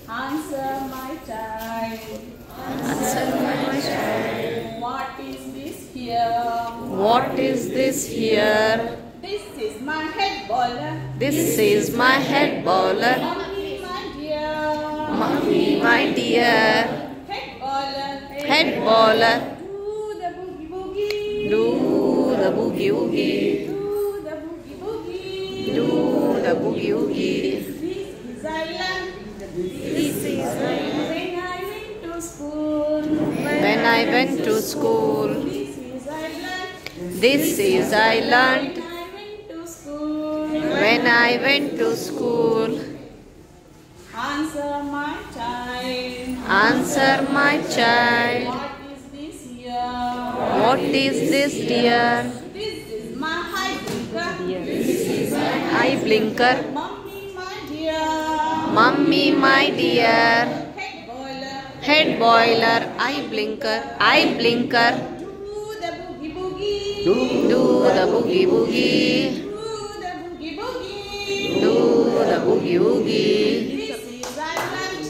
Answer my child. Answer my child. What is this here? What is this here? This is my head baller. This is my head baller. Mommy, my dear. Mommy, my dear. Head baller. Head baller. Do the boogie boogie. Do the boogie woogie. Do the boogie boogie. Do the boogie woogie. This is island. This is When I went to school. when I went to school. This is island. This is I learnt When I went to school. when I went to school. Answer my child. Answer my child. What is this here? What is this dear? This is my high blinker. Eye blinker. Mommy, my dear. Mummy, my dear. Head boiler. Head boiler. Eye blinker. Eye blinker. Do the boogie boogie. Do the boogie woogie. Do the boogie boogie. Do the boogie woogie. This is island.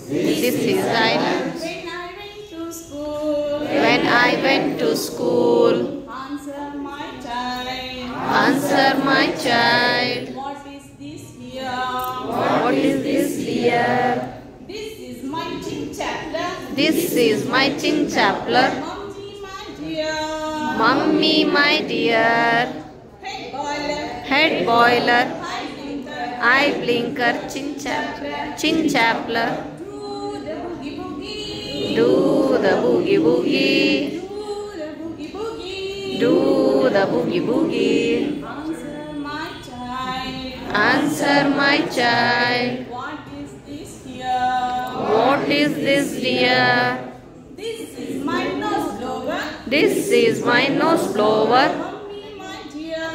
This is island. When I went to school. When I went to school. Answer my child. Answer my child. What is this here? What is this dear? This is my chin chapter. This is my chin chapler. Mommy, my dear. Mummy, my dear. Head boiler. Head boiler. High blinker. Eye blinker. Chin chapler. Chin chapler. Do the boogie boogie. Do the boogie woogie. Do the boogie boogie. Do the boogie woogie. Answer my child. Answer my child. What is this here? What is this dear? This is my nose blower. This is my nose blower. Mommy, my dear.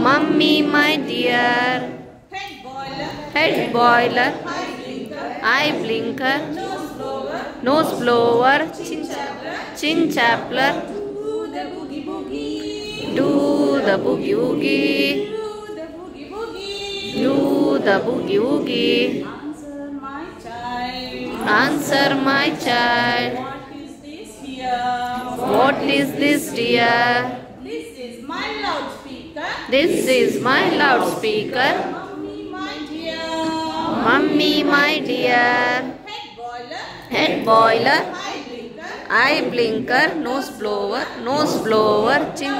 Mummy, my dear. Head boiler. Head boiler. High blinker. Eye blinker. Nose blower. Nose blower. Chin chapter. Chin chapler. Do the boogie boogie. Do the boogie woogie. Do the boogie boogie. Do the boogie woogie. Answer my child. Answer my child. What is this here? What is this dear? This is my loudspeaker. This is my loudspeaker. Mommy, my dear. Mummy, my dear. Head boiler. Head boiler. High blinker. Eye blinker. Nose blower. Nose blower. Chin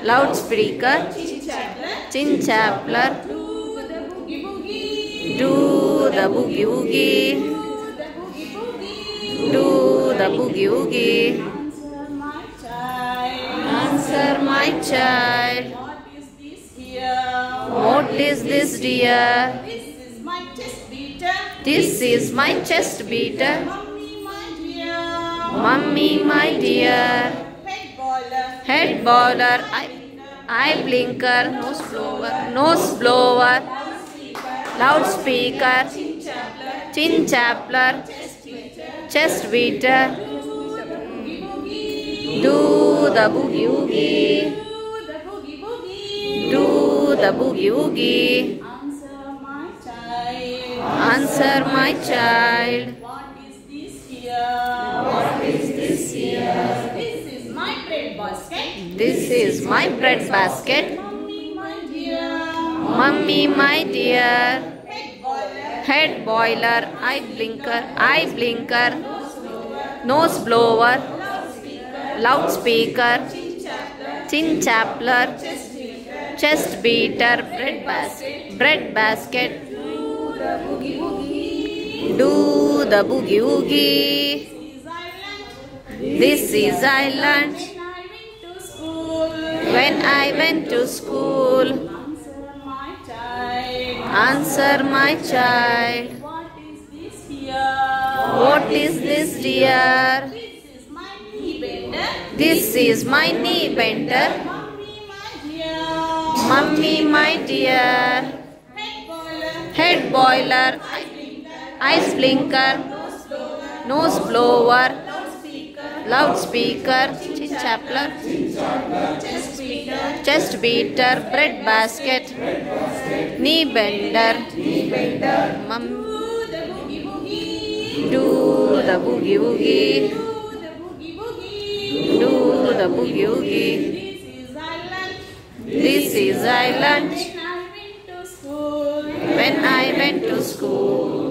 loudspeaker. Chin chapter. Chin chapler. Do the boogie boogie. Do the boogie woogie. Do the boogie boogie. Do the boogie woogie. Answer my child. Answer my child. What is this here? What is this dear? This is my chest beater. This is my chest beater. Mommy, my dear. Mummy, my dear. Head boiler. Head boiler. Eye blinker. Nose blower. Nose blower. Loudspeaker. Chin chapter. Chin chapler. Chest beater. Chest beater. Do the boogie boogie. Do the boogie woogie. Do the boogie boogie. Do the boogie woogie. Answer my child. Answer my child. What is this here? What is this here? This is my bread basket. This is my bread basket. Mommy, my dear. Mummy, my dear. Head boiler. Head boiler. Eye blinker. Eye blinker. Nose blower. Loudspeaker. Chin chapler. Chest beater. Bread basket. Bread basket. Do the boogie boogie. Do the boogie woogie. This is island. This is island. When I went to school. When I went to school. Answer my child. Answer my child. What is this here? What is this dear? This is my knee bender. This is my knee bender. Mommy, my dear. Mummy, my dear. Head boiler. Head boiler. Ice blinker. Nose blower. Loudspeaker. Chin chapler. Chest beater. Bread basket. Knee bender. Do the boogie boogie. the boogie woogie. Do the boogie woogie. Do the boogie woogie. This is our lunch. This is I lunch. When I went to school. When I went to school.